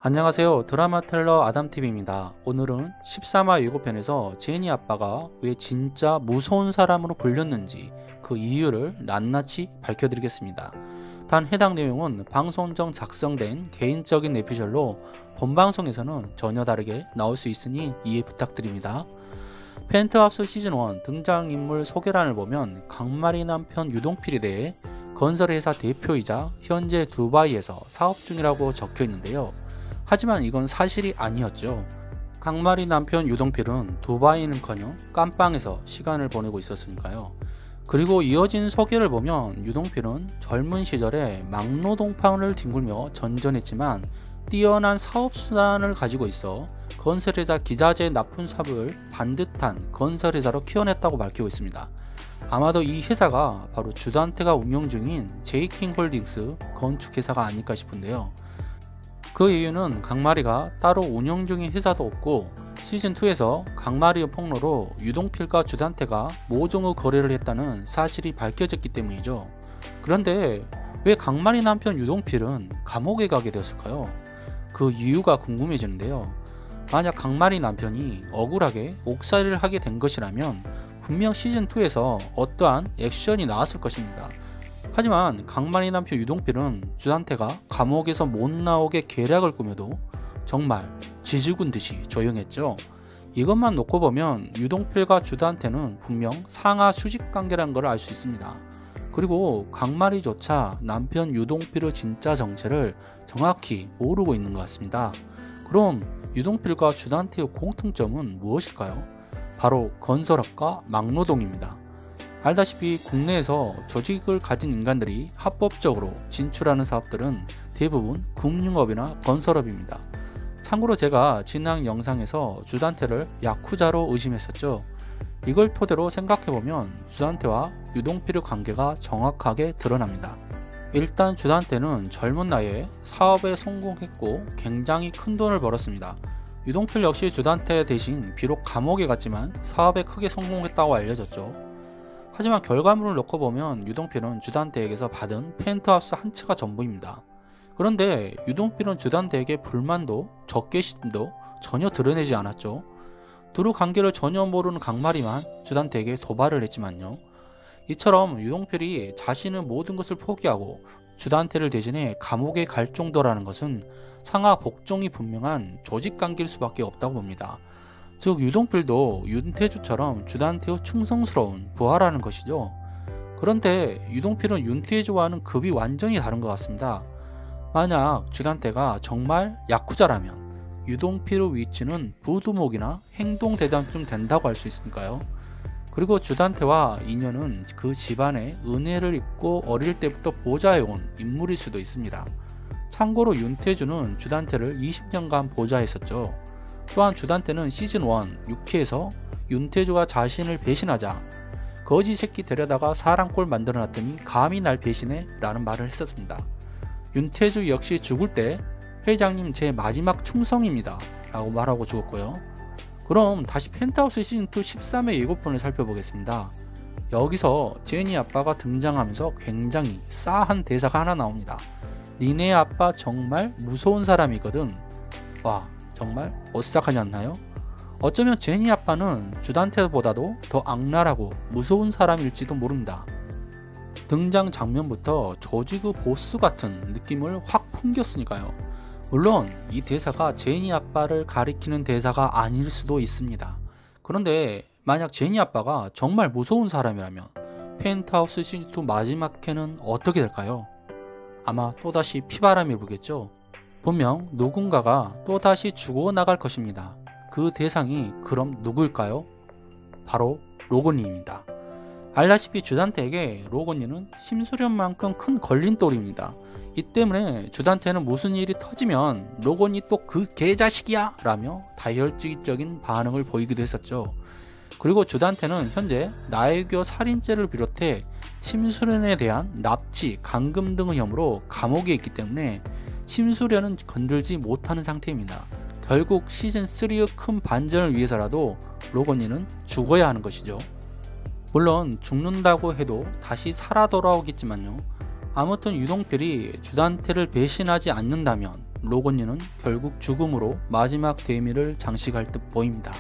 안녕하세요. 드라마 텔러 아담TV입니다. 오늘은 13화 예고편에서 제니 아빠가 왜 진짜 무서운 사람으로 불렸는지 그 이유를 낱낱이 밝혀드리겠습니다. 단 해당 내용은 방송 중 작성된 개인적인 에피셜로 본방송에서는 전혀 다르게 나올 수 있으니 이해 부탁드립니다. 펜트하우스 시즌1 등장인물 소개란을 보면 강마리 남편 유동필에 대해 건설회사 대표이자 현재 두바이에서 사업 중이라고 적혀 있는데요. 하지만 이건 사실이 아니었죠. 강마리 남편 유동필은 두바이는커녕 깜빵에서 시간을 보내고 있었으니까요. 그리고 이어진 소개를 보면 유동필은 젊은 시절에 막노동판을 뒹굴며 전전했지만 뛰어난 사업수단을 가지고 있어 건설회사 기자재 납품 사업을 반듯한 건설회사로 키워냈다고 밝히고 있습니다. 아마도 이 회사가 바로 주단태가 운영 중인 제이킹홀딩스 건축회사가 아닐까 싶은데요. 그 이유는 강마리가 따로 운영 중인 회사도 없고 시즌2에서 강마리의 폭로로 유동필과 주단태가 모종의 거래를 했다는 사실이 밝혀졌기 때문이죠. 그런데 왜 강마리 남편 유동필은 감옥에 가게 되었을까요? 그 이유가 궁금해지는데요. 만약 강마리 남편이 억울하게 옥살이를 하게 된 것이라면 분명 시즌2에서 어떠한 액션이 나왔을 것입니다. 하지만 강마리 남편 유동필은 주단태가 감옥에서 못 나오게 계략을 꾸며도 정말 쥐죽은 듯이 조용했죠. 이것만 놓고 보면 유동필과 주단태는 분명 상하 수직 관계란 걸 알 수 있습니다. 그리고 강마리조차 남편 유동필의 진짜 정체를 정확히 모르고 있는 것 같습니다. 그럼 유동필과 주단태의 공통점은 무엇일까요? 바로 건설업과 막노동입니다. 알다시피 국내에서 조직을 가진 인간들이 합법적으로 진출하는 사업들은 대부분 금융업이나 건설업입니다. 참고로 제가 지난 영상에서 주단태를 야쿠자로 의심했었죠. 이걸 토대로 생각해보면 주단태와 유동필의 관계가 정확하게 드러납니다. 일단 주단태는 젊은 나이에 사업에 성공했고 굉장히 큰 돈을 벌었습니다. 유동필 역시 주단태 대신 비록 감옥에 갔지만 사업에 크게 성공했다고 알려졌죠. 하지만 결과물을 놓고 보면 유동필은 주단태에게서 받은 펜트하우스 한 채가 전부입니다. 그런데 유동필은 주단태에게 불만도 적개심도 전혀 드러내지 않았죠. 두루 관계를 전혀 모르는 강마리만 주단태에게 도발을 했지만요. 이처럼 유동필이 자신의 모든 것을 포기하고 주단태를 대신해 감옥에 갈 정도라는 것은 상하 복종이 분명한 조직관계일 수밖에 없다고 봅니다. 즉 유동필도 윤태주처럼 주단태의 충성스러운 부하라는 것이죠. 그런데 유동필은 윤태주와는 급이 완전히 다른 것 같습니다. 만약 주단태가 정말 야쿠자라면 유동필의 위치는 부두목이나 행동대장쯤 된다고 할 수 있으니까요. 그리고 주단태와 인연은 그 집안의 은혜를 입고 어릴 때부터 보좌해온 인물일 수도 있습니다. 참고로 윤태주는 주단태를 20년간 보좌했었죠. 또한 주단태는 시즌1 6회에서 윤태주가 자신을 배신하자 거지 새끼 데려다가 사랑꼴 만들어놨더니 감히 날 배신해? 라는 말을 했었습니다. 윤태주 역시 죽을 때 회장님 제 마지막 충성입니다 라고 말하고 죽었고요. 그럼 다시 펜트하우스 시즌2 13회 예고편을 살펴보겠습니다. 여기서 제니 아빠가 등장하면서 굉장히 싸한 대사가 하나 나옵니다. 니네 아빠 정말 무서운 사람이거든. 와, 정말 오싹하지 않나요? 어쩌면 제니 아빠는 주단태보다도 더 악랄하고 무서운 사람일지도 모릅니다. 등장 장면부터 조직의 보스 같은 느낌을 확 풍겼으니까요. 물론 이 대사가 제니 아빠를 가리키는 대사가 아닐 수도 있습니다. 그런데 만약 제니 아빠가 정말 무서운 사람이라면 펜트하우스 시즌2 마지막 회는 어떻게 될까요? 아마 또다시 피바람이 불겠죠. 분명 누군가가 또다시 죽어나갈 것입니다. 그 대상이 그럼 누구일까요? 바로 로건리입니다. 알다시피 주단태에게 로건리는 심수련만큼 큰 걸림돌입니다. 이 때문에 주단태는 무슨 일이 터지면 로건리 또 그 개자식이야! 라며 다혈질적인 반응을 보이기도 했었죠. 그리고 주단태는 현재 나해교 살인죄를 비롯해 심수련에 대한 납치, 감금 등의 혐의로 감옥에 있기 때문에 심수련은 건들지 못하는 상태입니다. 결국 시즌3의 큰 반전을 위해서라도 로건리는 죽어야 하는 것이죠. 물론 죽는다고 해도 다시 살아 돌아오겠지만요. 아무튼 유동필이 주단태를 배신하지 않는다면 로건유는 결국 죽음으로 마지막 대미를 장식할 듯 보입니다.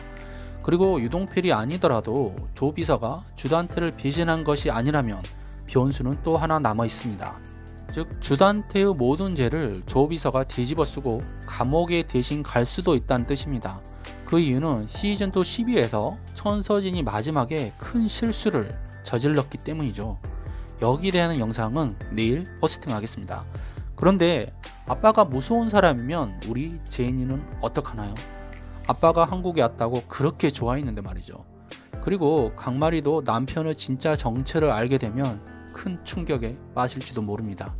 그리고 유동필이 아니더라도 조 비서가 주단태를 배신한 것이 아니라면 변수는 또 하나 남아 있습니다. 즉 주단태의 모든 죄를 조 비서가 뒤집어 쓰고 감옥에 대신 갈 수도 있다는 뜻입니다. 그 이유는 시즌2 12에서 천서진이 마지막에 큰 실수를 저질렀기 때문이죠. 여기에 대한 영상은 내일 포스팅하겠습니다. 그런데 아빠가 무서운 사람이면 우리 제인이는 어떡하나요? 아빠가 한국에 왔다고 그렇게 좋아했는데 말이죠. 그리고 강마리도 남편의 진짜 정체를 알게 되면 큰 충격에 빠질지도 모릅니다.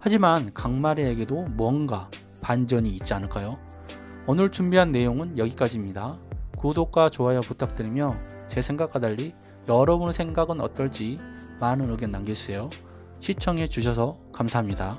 하지만 강마리에게도 뭔가 반전이 있지 않을까요? 오늘 준비한 내용은 여기까지입니다. 구독과 좋아요 부탁드리며 제 생각과 달리 여러분의 생각은 어떨지 많은 의견 남겨주세요. 시청해 주셔서 감사합니다.